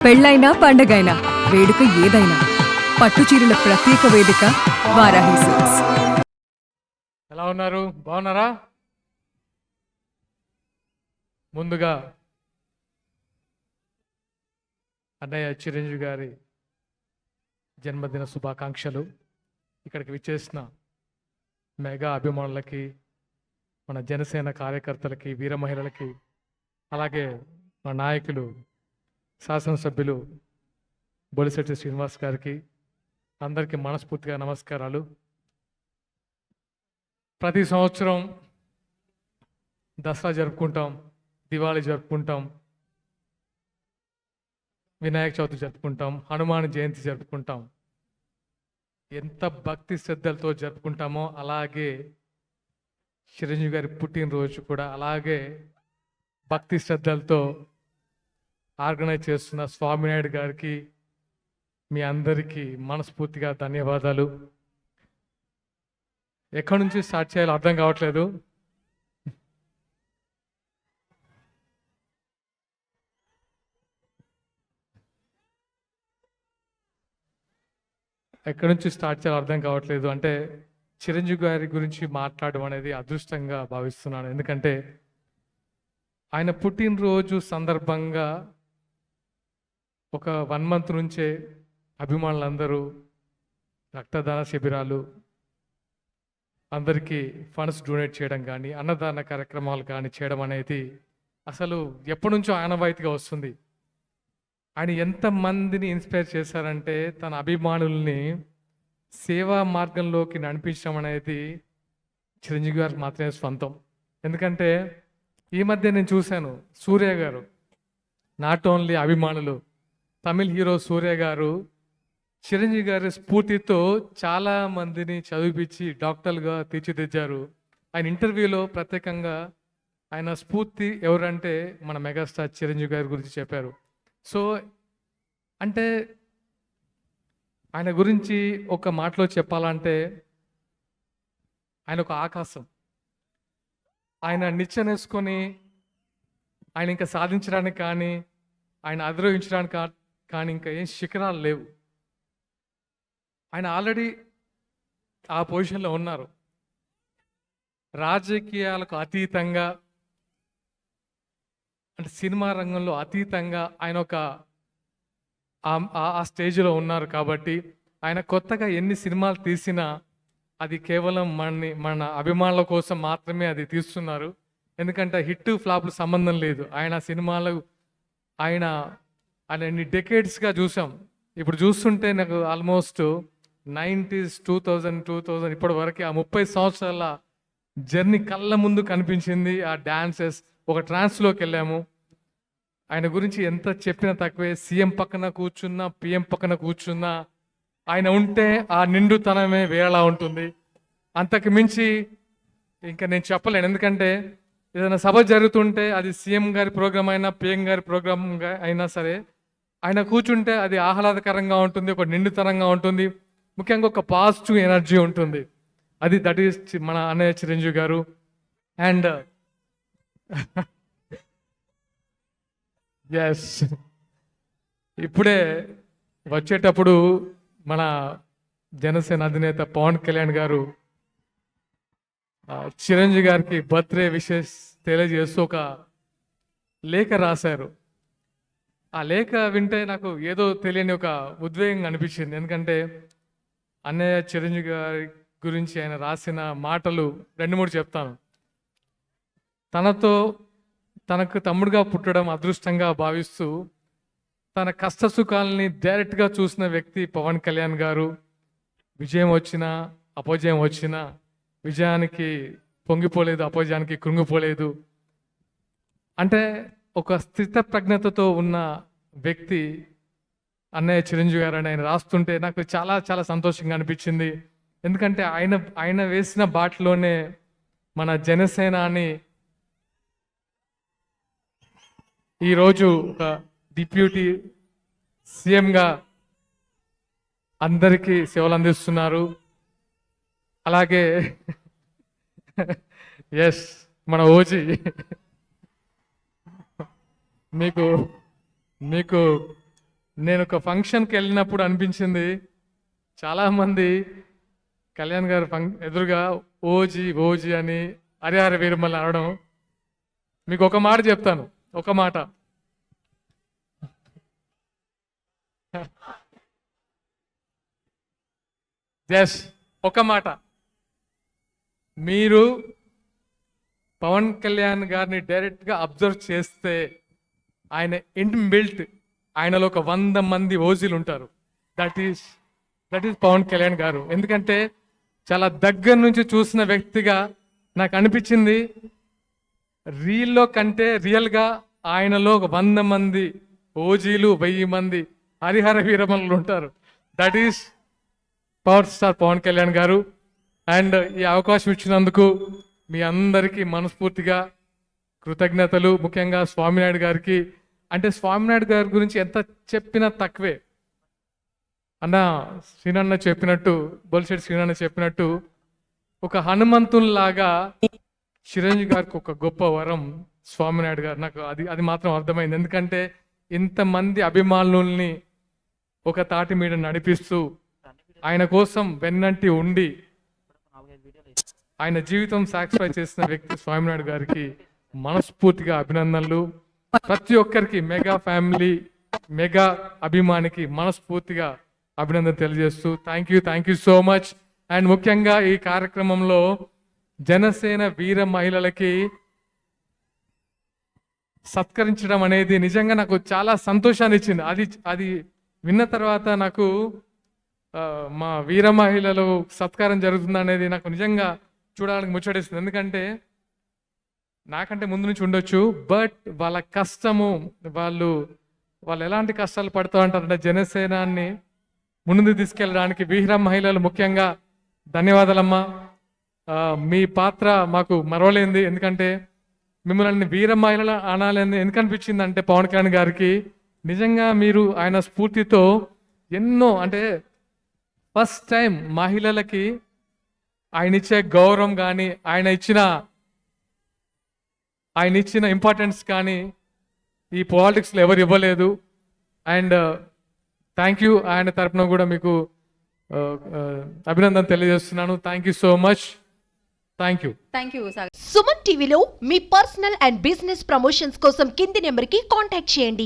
పెళ్ళైనా పండగైనా వేడుక ఏదైనా పట్టుచీరల ప్రత్యేక వేదిక వారాహి సిల్క్స్. ఎలా ఉన్నారు? బాగున్నారా? ముందుగా అన్నయ్య చిరంజీవి గారి జన్మదిన శుభాకాంక్షలు. ఇక్కడికి విచ్చేసిన మెగా అభిమానులకి, మన జనసేన కార్యకర్తలకి, వీర మహిళలకి, అలాగే మన నాయకులు శాసనసభ్యులు బొలిశెట్టి శ్రీనివాస్ గారికి అందరికీ మనస్ఫూర్తిగా నమస్కారాలు. ప్రతి సంవత్సరం దసరా జరుపుకుంటాం, దివాళీ జరుపుకుంటాం, వినాయక చవితి జరుపుకుంటాం, హనుమాన్ జయంతి జరుపుకుంటాం. ఎంత భక్తి శ్రద్ధలతో జరుపుకుంటామో అలాగే చిరంజీవి గారి పుట్టినరోజు కూడా అలాగే భక్తి శ్రద్ధలతో ఆర్గనైజ్ చేస్తున్న స్వామినాయుడు గారికి, మీ అందరికీ మనస్ఫూర్తిగా ధన్యవాదాలు. ఎక్కడి నుంచి స్టార్ట్ చేయాలో అర్థం కావట్లేదు. ఎక్కడి నుంచి స్టార్ట్ చేయాలో అర్థం కావట్లేదు. అంటే చిరంజీవి గారి గురించి మాట్లాడడం అనేది అదృష్టంగా భావిస్తున్నాను. ఎందుకంటే ఆయన పుట్టినరోజు సందర్భంగా ఒక 1 month నుంచే అభిమానులందరూ రక్తదాన శిబిరాలు, అందరికీ ఫండ్స్ డొనేట్ చేయడం కానీ, అన్నదాన కార్యక్రమాలు కానీ చేయడం అనేది అసలు ఎప్పటి నుంచో ఆనవాయితీగా వస్తుంది. ఆయన ఎంతమందిని ఇన్స్పైర్ చేశారంటే తన అభిమానుల్ని సేవా మార్గంలోకి నడిపించడం అనేది చిరంజీవి గారికి మాత్రమే స్వంతం. ఎందుకంటే ఈ మధ్య నేను చూశాను, సూర్య గారు, నాట్ ఓన్లీ అభిమానులు, తమిళ్ హీరో సూర్య గారు చిరంజీవి గారి స్ఫూర్తితో చాలా మందిని చదివిపించి డాక్టర్లుగా తీర్చిదిద్దారు. ఆయన ఇంటర్వ్యూలో ప్రత్యేకంగా ఆయన స్ఫూర్తి ఎవరంటే మన మెగాస్టార్ చిరంజీవి గారి గురించి చెప్పారు. సో అంటే ఆయన గురించి ఒక మాటలో చెప్పాలంటే ఆయన ఒక ఆకాశం. ఆయన నిచ్చెనేసుకొని ఆయన ఇంకా సాధించడానికి కానీ, ఆయన అధిరోహించడానికి కానీ ఇంకా ఏం శిఖరాలు లేవు. ఆయన ఆల్రెడీ ఆ పొజిషన్లో ఉన్నారు. రాజకీయాలకు అతీతంగా, అంటే సినిమా రంగంలో అతీతంగా ఆయన ఒక ఆ స్టేజ్లో ఉన్నారు. కాబట్టి ఆయన కొత్తగా ఎన్ని సినిమాలు తీసినా అది కేవలం మన అభిమానుల కోసం మాత్రమే అది తీస్తున్నారు. ఎందుకంటే హిట్ ఫ్లాప్లు సంబంధం లేదు. ఆయన సినిమాలు ఆయన ఎన్ని డెకేడ్స్గా చూసాం. ఇప్పుడు చూస్తుంటే నాకు ఆల్మోస్ట్ 90s 2000 ఇప్పటి వరకు ఆ 30 సంవత్సరాల జర్నీ కళ్ళ ముందు కనిపించింది. ఆ డాన్సెస్, ఒక ట్రాన్స్లోకి వెళ్ళాము. ఆయన గురించి ఎంత చెప్పినా తక్కువే. సీఎం పక్కన కూర్చున్నా, పిఎం పక్కన కూర్చున్నా ఆయన ఉంటే ఆ నిండుతనమే వేరేలా ఉంటుంది. అంతకు మించి ఇంకా నేను చెప్పలేను. ఎందుకంటే ఏదైనా సభ జరుగుతుంటే అది సీఎం గారి ప్రోగ్రామ్ అయినా, పిఎం గారి ప్రోగ్రామ్ అయినా సరే, ఆయన కూర్చుంటే అది ఆహ్లాదకరంగా ఉంటుంది, ఒక నిండుతనంగా ఉంటుంది, ముఖ్యంగా ఒక పాజిటివ్ ఎనర్జీ ఉంటుంది. దట్ ఈస్ మన అన్నయ్య చిరంజీవి గారు. అండ్ ఎస్, ఇప్పుడే వచ్చేటప్పుడు మన జనసేన అధినేత పవన్ కళ్యాణ్ గారు చిరంజీవి గారికి బర్త్డే విషెస్ తెలియజేస్తూ ఒక లేఖ రాశారు. ఆ లేఖ వింటే నాకు ఏదో తెలియని ఒక ఉద్వేగం అనిపించింది. ఎందుకంటే అన్నయ్య చిరంజీవి గారి గురించి ఆయన రాసిన మాటలు 2-3 చెప్తాను. తనకు తమ్ముడుగా పుట్టడం అదృష్టంగా భావిస్తూ తన కష్ట సుఖాలని డైరెక్ట్గా చూసిన వ్యక్తి పవన్ కళ్యాణ్ గారు. విజయం వచ్చినా, అపజయం వచ్చినా విజయానికి పొంగిపోలేదు, అపజయానికి కృంగిపోలేదు. అంటే ఒక స్థిత ప్రజ్ఞతతో ఉన్న వ్యక్తి అన్నయ్య చిరంజీవి గారు అని ఆయన రాస్తుంటే నాకు చాలా చాలా సంతోషంగా అనిపించింది. ఎందుకంటే ఆయన వేసిన బాటలోనే మన జనసేనాని ఈరోజు ఒక డిప్యూటీ సీఎంగా అందరికీ సేవలు అందిస్తున్నారు. అలాగే ఎస్, మన ఓజీ మీకు నేను ఒక ఫంక్షన్కి వెళ్ళినప్పుడు అనిపించింది, చాలామంది కళ్యాణ్ గారు ఎదురుగా ఓజీ ఓజీ అని హరిహర వీరమల్లి అనడం. మీకు ఒక మాట చెప్తాను, ఒక మాట. జస్ ఒక మాట. మీరు పవన్ కళ్యాణ్ గారిని డైరెక్ట్గా అబ్జర్వ్ చేస్తే ఆయన ఇన్బిల్ట్, ఆయనలో ఒక 100 మంది ఓజీలు ఉంటారు. దట్ ఈస్ పవన్ కళ్యాణ్ గారు. ఎందుకంటే చాలా దగ్గర నుంచి చూసిన వ్యక్తిగా నాకు అనిపించింది, రీల్లో కంటే రియల్గా ఆయనలో ఒక 100 మంది ఓజీలు, 1000 మంది హరిహర వీరమల్లు ఉంటారు. That is power star Pawan Kalyan garu. And ఈ అవకాశం ఇచ్చినందుకు మీ అందరికీ మనస్ఫూర్తిగా కృతజ్ఞతలు. ముఖ్యంగా స్వామినాయుడు గారికి. అంటే స్వామినాయుడు గారి గురించి ఎంత చెప్పినా తక్కువే. అన్న శ్రీనన్న చెప్పినట్టు, బొలిశెట్టి శ్రీనన్న చెప్పినట్టు, ఒక హనుమంతుల్లాగా చిరంజీవి గారికి ఒక గొప్ప వరం స్వామినాయుడు గారు. నాకు అది మాత్రం అర్థమైంది. ఎందుకంటే ఇంతమంది అభిమానుల్ని ఒక తాటి మీద నడిపిస్తూ, ఆయన కోసం వెన్నంటి ఉండి ఆయన జీవితం సాక్రిఫై చేసిన వ్యక్తి స్వామినాయుడు గారికి మనస్ఫూర్తిగా అభినందనలు. ప్రతి ఒక్కరికి, మెగా ఫ్యామిలీ, మెగా అభిమానికి మనస్ఫూర్తిగా అభినందన తెలియజేస్తూ thank you so much. And ముఖ్యంగా ఈ కార్యక్రమంలో జనసేన వీర మహిళలకి సత్కరించడం అనేది నిజంగా నాకు చాలా సంతోషాన్ని ఇచ్చింది. అది విన్న తర్వాత నాకు మా వీర మహిళలు సత్కారం జరుగుతుంది అనేది నాకు నిజంగా చూడడానికి ముచ్చటిస్తుంది. ఎందుకంటే నాకంటే ముందు నుంచి ఉండొచ్చు, బట్ వాళ్ళ కష్టము, వాళ్ళు ఎలాంటి కష్టాలు పడుతూ ఉంటారంటే జనసేనాన్ని ముందుకు తీసుకెళ్ళడానికి వీర మహిళలు ముఖ్యంగా ధన్యవాదాలమ్మా. మీ పాత్ర మాకు మరవలేంది. ఎందుకంటే మిమ్మల్ని వీర మహిళలు అనాలని ఎందుకు అనిపించింది అంటే పవన్ కళ్యాణ్ గారికి నిజంగా మీరు ఆయన స్ఫూర్తితో ఎన్నో, అంటే ఫస్ట్ టైం మహిళలకి ఆయన ఇచ్చే గౌరవం కానీ, ఆయన ఇచ్చిన ఇంపార్టెన్స్ కానీ ఈ పాలిటిక్స్లో ఎవరు ఇవ్వలేదు. And thank you. ఆయన తరపున కూడా మీకు అభినందన తెలియజేస్తున్నాను. Thank you so much. Thank you. Suman టీవీలో మీ పర్సనల్ అండ్ బిజినెస్ ప్రమోషన్స్ కోసం కింది నెంబర్కి కాంటాక్ట్ చేయండి.